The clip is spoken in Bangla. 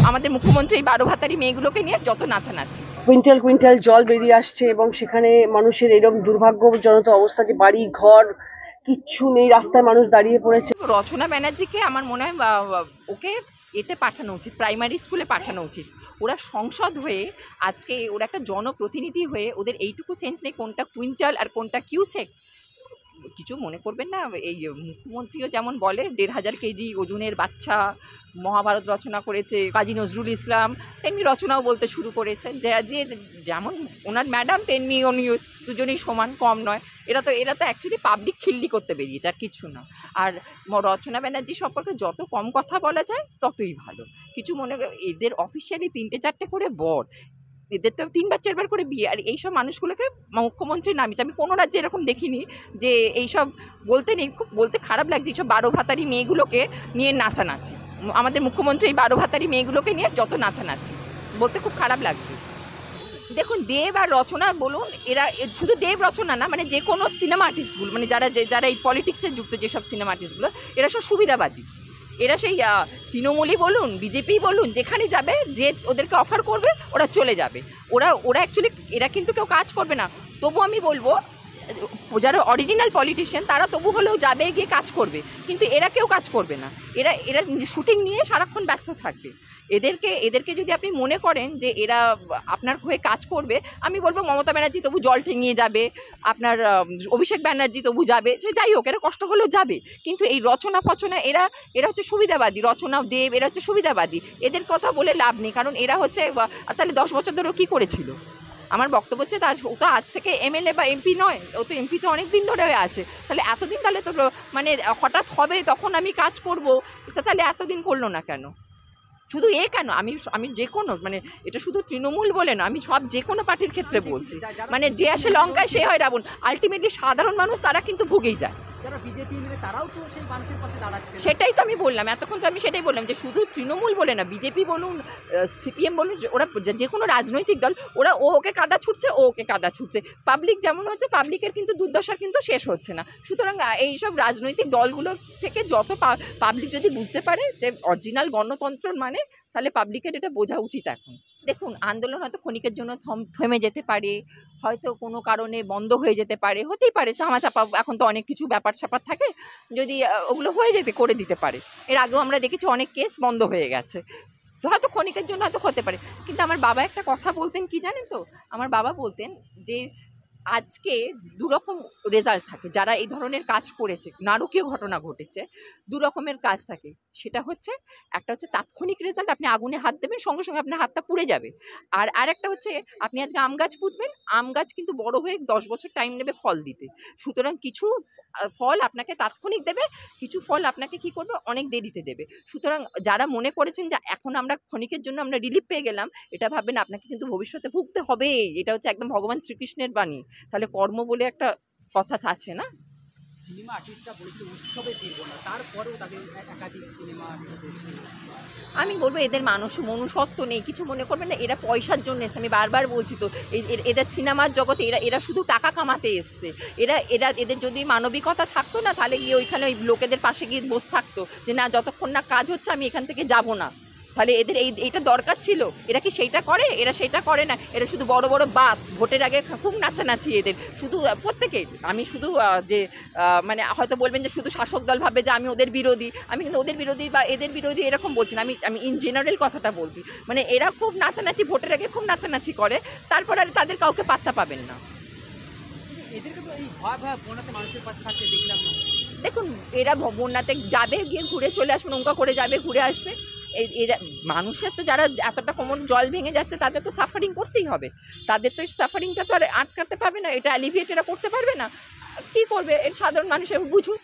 আমাদের মুখ্যমন্ত্রী 12 ভাতারি মেয়েগুলোকে নিয়ে যত নাচানাচি। কুইন্টাল কুইন্টাল জল বেরিয়ে আসছে এবং সেখানে মানুষের এরকম দুর্ভাগ্যজনক অবস্থা যে বাড়ি ঘর কিচ্ছু নেই, রাস্তায় মানুষ দাঁড়িয়ে পড়েছে। রচনা ব্যানার্জিকে আমার মনে হয় ওকে এতে পাঠানো উচিত, প্রাইমারি স্কুলে পাঠানো উচিত। ওরা সংসদ হয়ে আজকে ওরা একটা জনপ্রতিনিধি হয়ে ওদের এইটুকু সেন্স নেই কোনটা কুইন্টাল আর কোনটা কিউসেক। কিছু মনে করবেন না, এই মুখ্যমন্ত্রীও যেমন বলে 1500 কেজি ওজনের বাচ্চা মহাভারত রচনা করেছে কাজী নজরুল ইসলাম, তেমনি রচনাও বলতে শুরু করেছেন যে যেমন ওনার ম্যাডাম তেমনি উনি দুজনেই সমান, কম নয়। এরা তো অ্যাকচুয়ালি পাবলিক খিল্লি করতে বেরিয়েছে, আর কিছু না। আর রচনা ব্যানার্জি সম্পর্কে যত কম কথা বলা যায় ততই ভালো। কিছু মনে, এদের অফিসিয়ালি 3-4টে করে বর, এদের তো 3-4বার করে বিয়ে, আর এইসব মানুষগুলোকে মুখ্যমন্ত্রী নামিয়েছে। আমি কোনো রাজ্যে এরকম দেখিনি যে এইসব বলতে নেই, খুব বলতে খারাপ লাগছে এইসব 12 ভাতারি মেয়েগুলোকে নিয়ে নাচানাচি। আমাদের মুখ্যমন্ত্রী এই 12 ভাতারি মেয়েগুলোকে নিয়ে যত নাচানাচি, বলতে খুব খারাপ লাগছে। দেখুন, দেব আর রচনা বলুন, এরা শুধু দেব রচনা না, মানে যে কোনো সিনেমা আর্টিস্টগুলো, মানে যারা এই পলিটিক্সে যুক্ত যেসব সিনেমা আর্টিস্টগুলো, এরা সব সুবিধাবাদী। এরা সেই তৃণমূলই বলুন, বিজেপি বলুন, যেখানে যাবে যে ওদেরকে অফার করবে ওরা চলে যাবে। ওরা অ্যাকচুয়ালি এরা কিন্তু কেউ কাজ করবে না। তবু আমি বলবো যারা অরিজিনাল পলিটিশিয়ান তারা তবু হলেও যাবে, গিয়ে কাজ করবে, কিন্তু এরা কেউ কাজ করবে না। এরা শুটিং নিয়ে সারাক্ষণ ব্যস্ত থাকবে। এদেরকে যদি আপনি মনে করেন যে এরা আপনার হয়ে কাজ করবে, আমি বলবো মমতা ব্যানার্জি তবু জল ঠেঙিয়ে যাবে, আপনার অভিষেক ব্যানার্জি তবু যাবে, সে যাই হোক, এরা কষ্ট হলেও যাবে। কিন্তু এই রচনা ফচনা এরা হচ্ছে সুবিধাবাদী, রচনা দেব এরা হচ্ছে সুবিধাবাদী। এদের কথা বলে লাভ নেই, কারণ এরা হচ্ছে, তাহলে 10 বছর ধরে কী করেছিল? আমার বক্তব্য হচ্ছে ও তো আজ থেকে এমএলএ বা এমপি নয়, ও তো এমপি তো অনেক দিন ধরে আছে। তাহলে এতদিন, তাহলে তো মানে হঠাৎ হবে তখন আমি কাজ করব, তাহলে এতদিন করলো না কেন? শুধু কেন, আমি যে কোনো, মানে এটা শুধু তৃণমূল বলে না, আমি যে কোনো পার্টির ক্ষেত্রে বলছি, মানে যে আসে লঙ্কায় সে হয় রাবণ। আলটিমেটলি সাধারণ মানুষ তারা কিন্তু ভুগেই যায়। সেটাই তো আমি বললাম, এতক্ষণ তো আমি সেটাই বললাম যে শুধু তৃণমূল বলে না, বিজেপি বলুন, সিপিএম বলুন, ওরা যে কোনো রাজনৈতিক দল, ওকে কাদা ছুটছে, ওকে কাদা ছুটছে। পাবলিক যেমন হচ্ছে, পাবলিকের কিন্তু দুর্দশার কিন্তু শেষ হচ্ছে না। সুতরাং এইসব রাজনৈতিক দলগুলো থেকে যত পাবলিক যদি বুঝতে পারে যে অরিজিনাল গণতন্ত্র মানে, তাহলে পাবলিকের এটা বোঝা উচিত এখন। দেখুন, আন্দোলন হয়তো ক্ষণিকের জন্য থেমে যেতে পারে, হয়তো কোনো কারণে বন্ধ হয়ে যেতে পারে, হতেই পারে, চাপা এখন তো অনেক কিছু ব্যাপার স্যাপার থাকে, যদি ওগুলো হয়ে করে দিতে পারে। এর আগেও আমরা দেখেছি অনেক কেস বন্ধ হয়ে গেছে, তো হয়তো ক্ষণিকের জন্য হয়তো হতে পারে। কিন্তু আমার বাবা একটা কথা বলতেন, কি জানেন তো? আমার বাবা বলতেন যে আজকে দুরকম রেজাল্ট থাকে, যারা এই ধরনের কাজ করেছে, নারকীয় ঘটনা ঘটেছে, দুরকমের কাজ থাকে। সেটা হচ্ছে, একটা হচ্ছে তাৎক্ষণিক রেজাল্ট, আপনি আগুনে হাত দেবেন সঙ্গে সঙ্গে আপনার হাতটা পুড়ে যাবে। আর একটা হচ্ছে, আপনি আজকে আম গাছ পুঁতবেন, আম গাছ কিন্তু বড় হয়ে 10 বছর টাইম নেবে ফল দিতে। সুতরাং কিছু ফল আপনাকে তাৎক্ষণিক দেবে, কিছু ফল আপনাকে কি করবে, অনেক দেরিতে দেবে। সুতরাং যারা মনে করেছেন যে এখন আমরা ক্ষণিকের জন্য আমরা রিলিফ পেয়ে গেলাম, এটা ভাববেন আপনাকে কিন্তু ভবিষ্যতে ভুগতে হবে। এটা হচ্ছে একদম ভগবান শ্রীকৃষ্ণের বাণী। তাহলে কর্ম বলে একটা কথা আছে না? সিনেমা আর্টিস্টরা বলেছিল উৎসবে ফিরবো না, তারপরেও তাদের একাধিক সিনেমা আমি বলবো এদের মনুষ্যত্ব নেই। কিছু মনে করবেন না, এরা পয়সার জন্য এসছে, আমি বারবার বলছি তো। এদের সিনেমার জগতে এরা শুধু টাকা কামাতে এসছে। এদের যদি মানবিকতা থাকতো না, তাহলে গিয়ে ওইখানে ওই লোকেদের পাশে গিয়ে বসে থাকতো যে না, যতক্ষণ না কাজ হচ্ছে আমি এখান থেকে যাব না। তাহলে এদের এইটা দরকার ছিল। এরা কি সেইটা করে? এরা সেইটা করে না। এরা শুধু বড় বড় বাত, ভোটের আগে খুব নাচানাচি এদের, শুধু প্রত্যেকে। আমি শুধু যে মানে হয়তো বলবেন যে শুধু শাসক দল ভাবে যে আমি ওদের বিরোধী, আমি কিন্তু ওদের বিরোধী বা এদের বিরোধী এরকম বলছি না। আমি ইন জেনারেল কথাটা বলছি। মানে এরা খুব নাচানাচি, ভোটের আগে খুব নাচানাচি করে, তারপর আর তাদের কাউকে পাত্তা পাবেন না। এদেরকে তো এই ভয়াবহ বন্যাতে মানুষের পাশে থাকতে দেখলাম না। দেখুন, এরা বন্যাতে যাবে, গিয়ে ঘুরে চলে আসবে, নৌকা করে যাবে, ঘুরে আসবে। এরা মানুষের তো, যারা এতটা কোমর জল ভেঙে যাচ্ছে, তাদের তো সাফারিং করতেই হবে। তাদের তো সাফারিংটা তো আর আটকাতে পারবে না, এটা অ্যালিভিয়েট এরা করতে পারবে না। কী করবে? এর সাধারণ মানুষের বুঝুক।